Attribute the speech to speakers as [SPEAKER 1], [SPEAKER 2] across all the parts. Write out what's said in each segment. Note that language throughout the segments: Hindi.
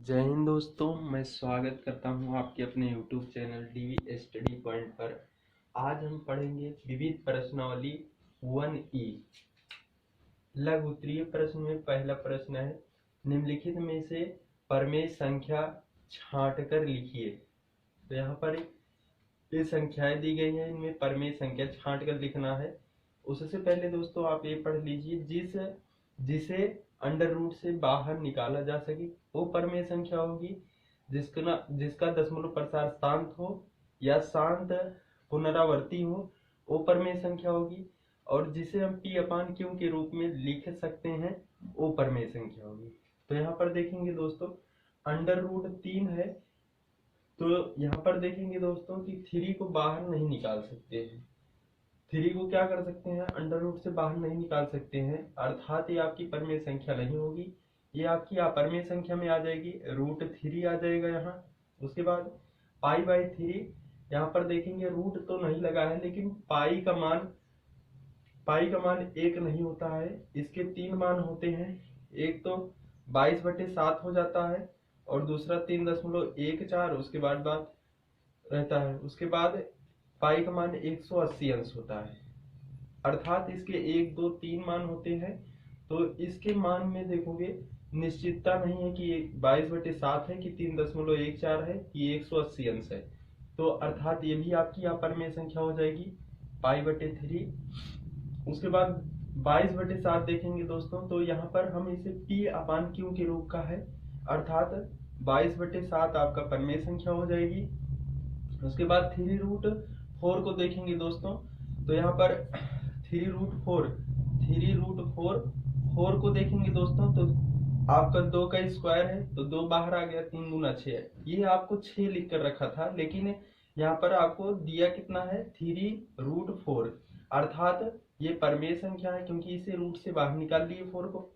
[SPEAKER 1] जय हिंद दोस्तों, मैं स्वागत करता हूं आपके अपने YouTube channel DV study point पर। आज हम पढ़ेंगे विविध प्रश्नावली 1E। लघु उत्तरीय प्रश्न में पहला प्रश्न है, निम्नलिखित में से प्रमेय संख्या छांटकर लिखिए। तो यहाँ पर ये संख्याएं दी गई हैं, इनमें प्रमेय संख्या छांटकर लिखना है। उससे पहले दोस्तों आप ये पढ़ लीजिए, जिसे अंडर रूट से बाहर निकाला जा सके वो प्रमेय संख्या होगी। जिसका दशमलव प्रसार शांत हो या शांत पुनरावर्ती हो वो प्रमेय संख्या होगी। और जिसे हम पी अपान क्यू के रूप में लिख सकते हैं वो प्रमेय संख्या होगी। तो यहाँ पर देखेंगे दोस्तों, अंडर रूट 3 है, तो यहाँ पर देखेंगे दोस्तों कि 3 को बाहर नहीं निकाल सकते हैं। 3 को क्या कर सकते हैं, अंडर रूट से बाहर नहीं निकाल सकते हैं, अर्थात ये आपकी प्रमेय संख्या नहीं होगी। ये आपकी अपरमेय संख्या में आ जाएगी, √3 आ जाएगा यहाँ। उसके बाद π/3, यहाँ पर देखेंगे रूट तो नहीं लगा है, लेकिन पाई का मान 1 नहीं होता है। इसके 3 मान होते हैं, एक तो 22/7 हो जाता है और दूसरा 3.14, उसके बाद बात रहता है। उसके बाद पाई का मान 180 अंश होता है, अर्थात इसके 1, 2, 3 मान होते हैं। तो इसके मान में देखोगे निश्चितता नहीं है कि 22/7 है कि 3.14 है कि 180 अंश है। तो अर्थात ये भी आपकी अपरमेय संख्या हो जाएगी π/3। उसके बाद 22/7 देखेंगे दोस्तों, तो यहाँ पर हम इसे पी अपान क्यू के रूप का है, अर्थात 22/7 आपका प्रमेय संख्या हो जाएगी। उसके बाद 3√4 को देखेंगे दोस्तों, तो यहाँ पर 3√4 को देखेंगे दोस्तों, तो आपका 2 का स्क्वायर है तो 2 बाहर आ गया, 3 दूना 6 है। ये आपको 6 लिख कर रखा था, लेकिन यहाँ पर आपको दिया कितना है, 3√4, अर्थात ये प्रमेय संख्या है क्योंकि इसे रूट से बाहर निकाल लिए 4 को।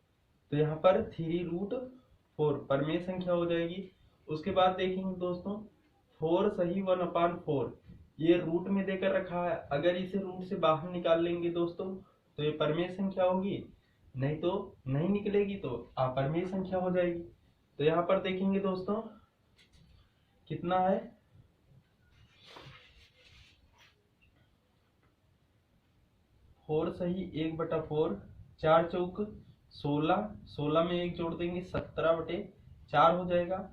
[SPEAKER 1] तो यहाँ पर 3√4 प्रमेय संख्या हो जाएगी। उसके बाद देखेंगे दोस्तों, 4 सही 1/4 ये रूट में देकर रखा है, अगर इसे रूट से बाहर निकाल लेंगे दोस्तों तो ये प्रमेय संख्या होगी, नहीं तो नहीं निकलेगी तो अपरमेय संख्या हो जाएगी। तो यहाँ पर देखेंगे दोस्तों कितना है, 4 सही 1/4, 4 चौक 16, 16 में 1 जोड़ देंगे 17/4 हो जाएगा।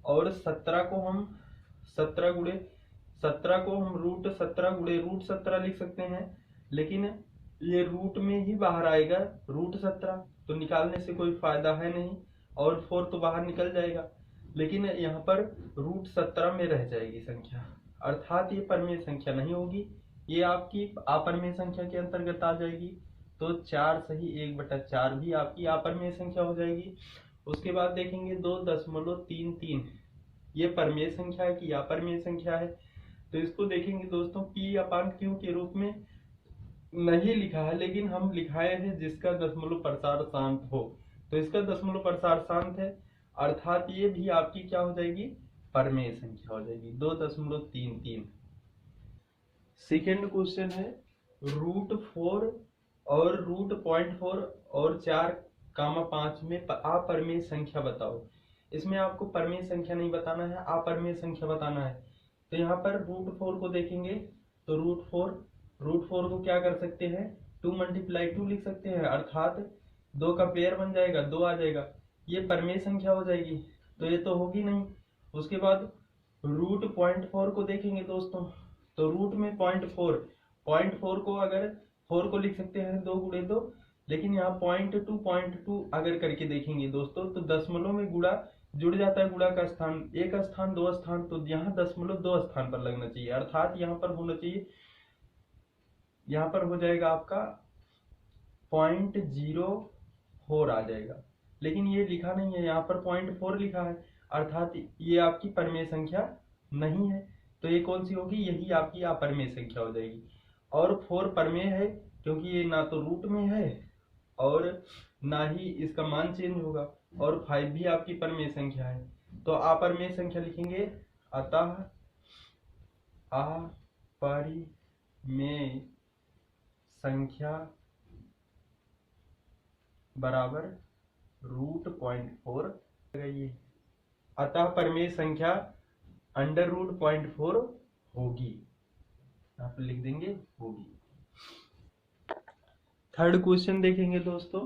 [SPEAKER 1] और 17 को हम 17 को हम √17 लिख सकते हैं, लेकिन ये रूट में ही बाहर आएगा √17, तो निकालने से कोई फायदा है नहीं, और 4 तो बाहर निकल जाएगा, लेकिन यहाँ पर √17 में रह जाएगी संख्या, अर्थात ये प्रमेय संख्या नहीं होगी, ये आपकी अपरमेय संख्या के अंतर्गत आ जाएगी। तो 4 सही 1/4 भी आपकी अपरमेय संख्या हो जाएगी। उसके बाद देखेंगे 2.33, ये प्रमेय संख्या है कि अपरमेय संख्या है। तो इसको देखेंगे दोस्तों, पी अपान क्यू के रूप में नहीं लिखा है, लेकिन हम लिखाए हैं जिसका दशमलव प्रसार शांत हो, तो इसका दशमलव प्रसार शांत है, अर्थात ये भी आपकी क्या हो जाएगी, प्रमेय संख्या हो जाएगी 2.33। सेकेंड क्वेश्चन है, √4 और √0.4 और 4, 5 में अपरमेय संख्या बताओ। इसमें आपको प्रमेय संख्या नहीं बताना है, अपरमेय संख्या बताना है। तो यहाँ पर √4 को देखेंगे, तो √4 को क्या कर सकते हैं, 2 × 2 लिख सकते हैं, अर्थात 2 का पेयर बन जाएगा, 2 आ जाएगा, ये प्रमेय संख्या हो जाएगी। तो ये तो होगी नहीं। उसके बाद √0.4 को देखेंगे दोस्तों, तो रूट में 0.4 को अगर 4 को लिख सकते हैं 2 × 2, लेकिन यहाँ 0.2 अगर करके देखेंगे दोस्तों, तो दशमलव में गुणा जुड़ जाता है, गुणा का स्थान 1 स्थान 2 स्थान, तो यहाँ दशमलव 2 स्थान पर लगना चाहिए, अर्थात यहाँ पर होना चाहिए, यहाँ पर हो जाएगा आपका 0.04 आ जाएगा, लेकिन ये लिखा नहीं है, यहाँ पर 0.4 लिखा है, अर्थात ये आपकी प्रमेय संख्या नहीं है। तो ये कौन सी होगी, यही आपकी अपरमेय संख्या हो जाएगी। और 4 प्रमेय है क्योंकि ये ना तो रूट में है और ना ही इसका मान चेंज होगा, और 5 भी आपकी प्रमेय संख्या है। तो अपरमेय संख्या लिखेंगे, अतः अपरिमेय संख्या बराबर √0.4। ये अतः परिमेय संख्या √0.4 होगी। यहाँ पर लिख देंगे होगी। थर्ड क्वेश्चन देखेंगे दोस्तों,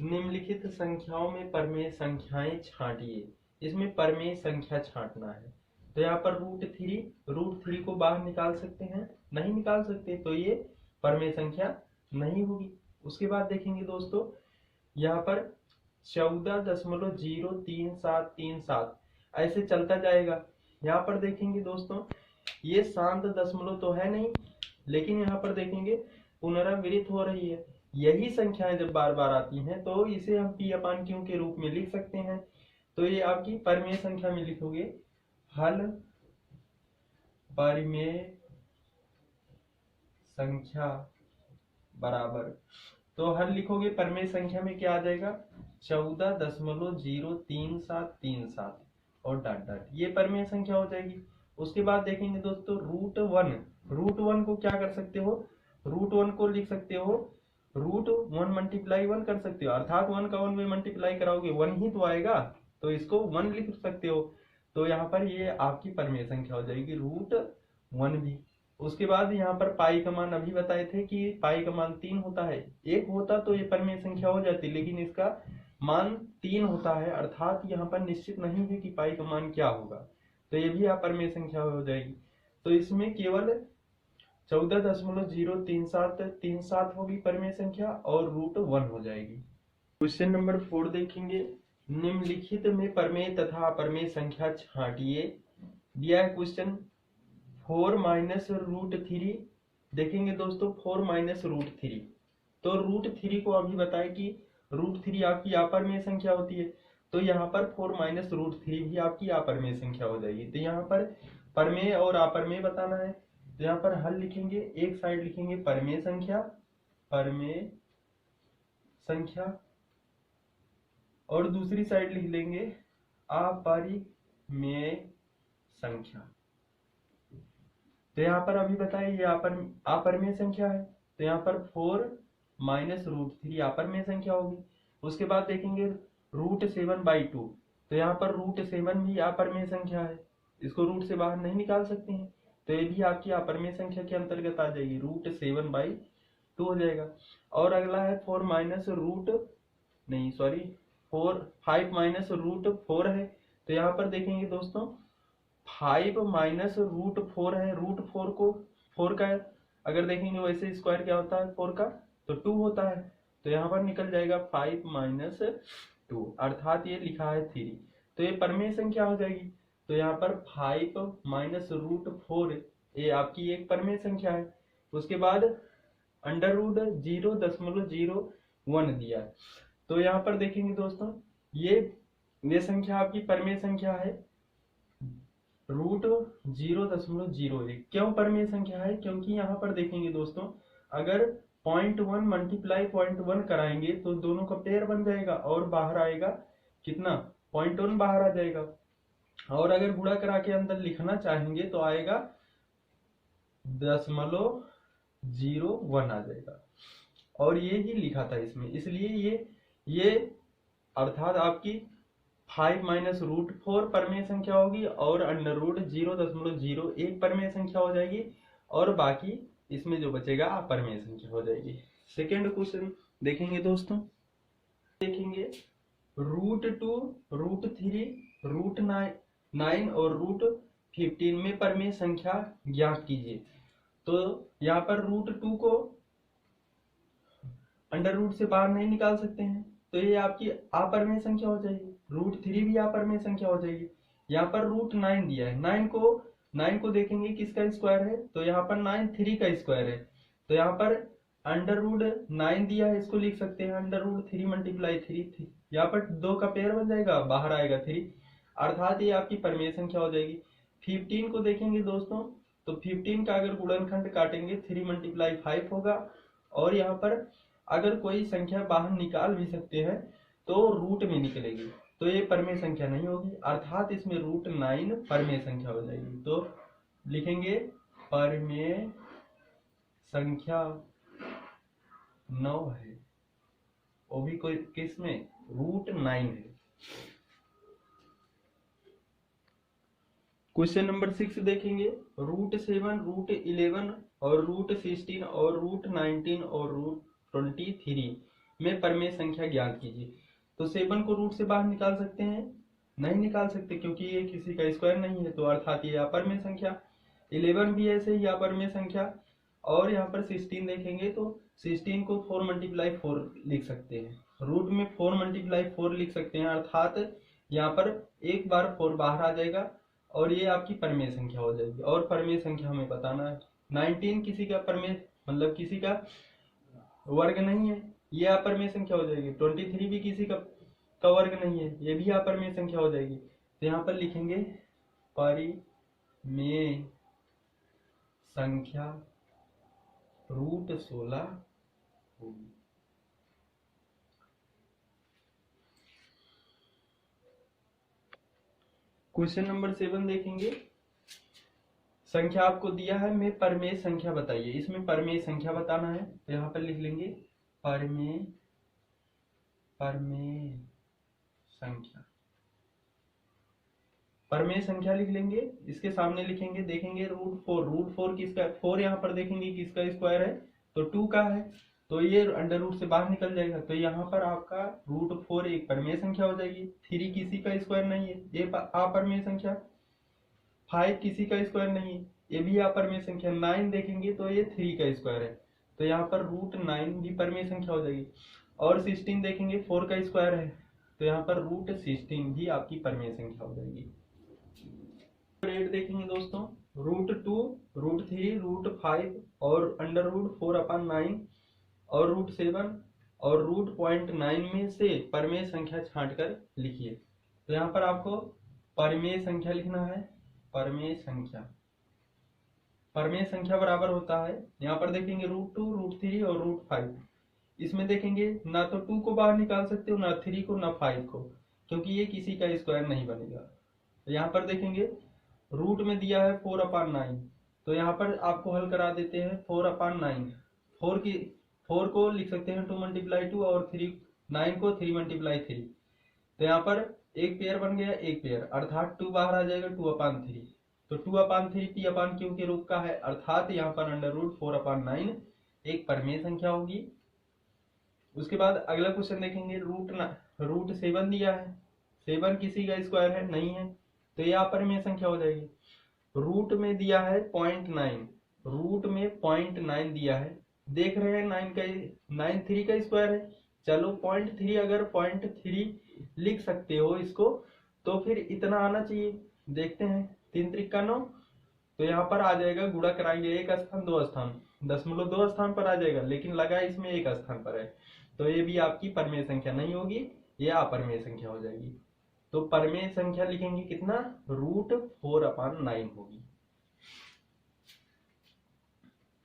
[SPEAKER 1] निम्नलिखित संख्याओं में परिमेय संख्याएं छांटिए। इसमें परिमेय संख्या छांटना है। तो यहाँ पर √3 को बाहर निकाल सकते हैं, नहीं निकाल सकते, तो ये परिमेय संख्या नहीं होगी। उसके बाद देखेंगे दोस्तों, यहाँ पर 14.03737 ऐसे चलता जाएगा। यहाँ पर देखेंगे दोस्तों, ये शांत दशमलव तो है नहीं, लेकिन यहाँ पर देखेंगे पुनरावृत्त हो रही है। यही संख्याएं जब बार बार आती हैं तो इसे हम p/q के रूप में लिख सकते हैं। तो ये आपकी परिमेय संख्या में लिखोगे हल परिमेय संख्या बराबर, तो हल लिखोगे परिमेय संख्या में क्या आ जाएगा 14.03737 और डॉट डॉट, ये परिमेय संख्या हो जाएगी। उसके बाद देखेंगे दोस्तों √1 को क्या कर सकते हो, √1 को लिख सकते हो √1 मल्टीप्लाई 1 कर सकते हो, अर्थात 1 का 1 में मल्टीप्लाई कराओगे 1 ही तो आएगा, तो इसको 1 लिख सकते हो। तो यहाँ पर ये आपकी परिमेय संख्या हो जाएगी √1 भी। उसके बाद यहाँ पर पाई का मान अभी बताए थे कि पाई का मान 3 होता है, 1 होता तो ये परिमेय संख्या हो जाती, लेकिन इसका मान 3 होता है, अर्थात यहाँ पर निश्चित नहीं है कि पाई का मान क्या होगा, तो ये भी आप परिमेय संख्या हो जाएगी। तो इसमें केवल 14.03737 होगी परिमेय संख्या और √1 हो जाएगी। क्वेश्चन नंबर 4 देखेंगे, निम्नलिखित में परिमेय तथा अपरिमेय संख्या छांटिए। दिया है क्वेश्चन 4 - √3। देखेंगे दोस्तों 4 - √3, तो √3 को अभी बताए कि √3 आपकी अपरिमेय संख्या होती है, तो यहाँ पर 4 - √3 भी आपकी अपरिमेय संख्या हो जाएगी। तो यहाँ पर परिमेय और अपरिमेय बताना है, तो यहाँ पर हल लिखेंगे, एक साइड लिखेंगे परिमेय संख्या और दूसरी साइड लिख लेंगे अपरिमेय संख्या। तो यहाँ पर अभी बताइए ये अपरिमेय संख्या है, तो यहाँ पर 4 - √3 अपरिमेय संख्या होगी। उसके बाद देखेंगे √7/2, तो यहाँ पर √7 भी अपरिमेय संख्या है, इसको रूट से बाहर नहीं निकाल सकते हैं, तो ये भी आपकी अपरिमेय संख्या के अंतर्गत आ जाएगी, √7/2 हो जाएगा। और अगला है 5 - √4 है, तो यहाँ पर देखेंगे दोस्तों 5 - √4 है, √4 को 4 का अगर देखेंगे वैसे स्क्वायर क्या होता है 4 का, तो 2 होता है, तो यहाँ पर निकल जाएगा 5 - 2, अर्थात ये लिखा है 3, तो ये परिमेय संख्या हो जाएगी। तो यहाँ पर 5 - √4 ये आपकी एक परिमेय संख्या है। उसके बाद √0.01 दिया है, तो यहाँ पर देखेंगे दोस्तों ये संख्या आपकी परिमेय संख्या है √0.01। क्यों परिमेय संख्या है, क्योंकि यहाँ पर देखेंगे दोस्तों अगर 0.1 मल्टीप्लाई 0.1 कराएंगे तो दोनों का पेयर बन जाएगा और बाहर आएगा कितना 0.1 बाहर आ जाएगा, और अगर गुणा करा के अंदर लिखना चाहेंगे तो आएगा 0.01 आ जाएगा, और ये ही लिखा था इसमें, इसलिए ये अर्थात आपकी 5 - √4 परिमेय संख्या होगी और √0.01 परिमेय संख्या हो जाएगी, और बाकी इसमें जो बचेगा अपरिमेय संख्या हो जाएगी। सेकेंड क्वेश्चन देखेंगे दोस्तों, देखेंगे √2, √3, √9 और √15 में परिमेय संख्या ज्ञात कीजिए। तो यहाँ पर √2 को अंडर रूट से बाहर नहीं निकाल सकते हैं, तो ये आपकी अपरिमेय संख्या हो जाएगी। √3 भी अपरिमेय संख्या हो जाएगी। यहाँ पर √9 दिया है, 9 को देखेंगे किसका स्क्वायर है, तो यहाँ पर 9 3 का स्क्वायर है, तो यहाँ पर √9 दिया है, इसको लिख सकते हैं √3 × 3, यहाँ पर 2 का पेयर बन जाएगा, बाहर आएगा 3, अर्थात ये आपकी परिमेय संख्या हो जाएगी। 15 को देखेंगे दोस्तों, तो 15 का अगर गुणनखंड काटेंगे 3 × 5 होगा, और यहाँ पर अगर कोई संख्या बाहर निकाल भी सकते हैं तो रूट में निकलेगी, तो ये परिमेय संख्या नहीं होगी, अर्थात इसमें √9 परिमेय संख्या हो जाएगी। तो लिखेंगे परिमेय संख्या 9 है, वो भी कोई किस में √9 है। क्वेश्चन नंबर 6 देखेंगे, √7, √11 और √16 और √19 और √23 में परमेय संख्या ज्ञात कीजिए। तो 7 को रूट से बाहर निकाल सकते हैं? नहीं निकाल सकते, क्योंकि ये किसी का स्क्वायर नहीं है, तो अर्थात ये अपरमेय संख्या। 11 भी ऐसे ही अपरमेय संख्या। और यहाँ पर 16 देखेंगे तो 16 को 4 × 4 लिख सकते हैं, रूट में 4 × 4 लिख सकते हैं, अर्थात यहाँ पर एक बार 4 बाहर आ जाएगा और ये आपकी परमेय संख्या हो जाएगी। और परमेय संख्या हमें बताना है। 19 किसी का परमेय मतलब किसी का वर्ग नहीं है, ये अपरमेय संख्या हो जाएगी। 23 भी किसी का वर्ग नहीं है, ये भी अपरमेय संख्या हो जाएगी। तो यहाँ पर लिखेंगे परिमेय संख्या √16 होगी। क्वेश्चन नंबर 7 देखेंगे, संख्या आपको दिया है, में परमेय संख्या बताइए। इसमें परमेय संख्या बताना है, तो यहाँ पर लिख लेंगे परमेय संख्या। परमेय संख्या लिख लेंगे, इसके सामने लिखेंगे, देखेंगे √4 किसका, 4 यहाँ पर देखेंगे किसका स्क्वायर है, तो 2 का है, तो ये अंडर रूट से बाहर निकल जाएगा। तो यहाँ पर आपका √4 एक परमेय संख्या हो जाएगी। 3 किसी का स्क्वायर नहीं है, ये अपरमेय संख्या। 5 किसी का स्क्वायर नहीं है, ये भी अपरमेय संख्या। 9 देखेंगे तो ये 3 का स्क्वायर है, तो यहाँ पर √9 भी परमेय संख्या हो जाएगी। और 16 देखेंगे 4 का स्क्वायर है, तो यहाँ पर √16 भी आपकी परमेय संख्या हो जाएगी। 8 देखेंगे दोस्तों, √2, √3, √5 और √4/9 और √7 और √0.9 में से परमेय संख्या छांटकर लिखिए। तो यहाँ पर आपको परमेय संख्या लिखना है। परमेय संख्या बराबर होता है, यहाँ पर देखेंगे √2, √3 और √5। इसमें देखेंगे ना तो 2 को बाहर निकाल सकते हो, ना 3 को, ना 5 को, क्योंकि ये किसी का स्क्वायर नहीं बनेगा। तो यहाँ पर देखेंगे रूट में दिया है 4/9, तो यहाँ पर आपको हल करा देते हैं। 4/9, 4 को लिख सकते हैं 2 × 2 और 9 को 3 × 3। तो यहाँ पर एक पेयर बन गया, एक पेयर, अर्थात 2 बाहर आ जाएगा 2/3। तो 2/3 P/Q के रूप का है, अर्थात यहाँ पर √4/9 एक परमेय संख्या होगी। उसके बाद अगला क्वेश्चन देखेंगे, √7 दिया है, 7 किसी का स्क्वायर है नहीं है, तो ये अपरमेय संख्या हो जाएगी। रूट में दिया है 0.9, रूट में 0.9 दिया है, देख रहे हैं 9 3 का स्क्वायर है, चलो 0.3, अगर 0.3 लिख सकते हो इसको, तो फिर इतना आना चाहिए। देखते हैं, 3 × 9, तो यहाँ पर आ जाएगा, गुणा कराएंगे, एक स्थान 2 स्थान, 0.2 स्थान पर आ जाएगा, लेकिन लगा इसमें एक स्थान पर है, तो ये भी आपकी परमेय संख्या नहीं होगी, ये अपरमेय संख्या हो जाएगी। तो परमेय संख्या लिखेंगे कितना, √4/9 होगी।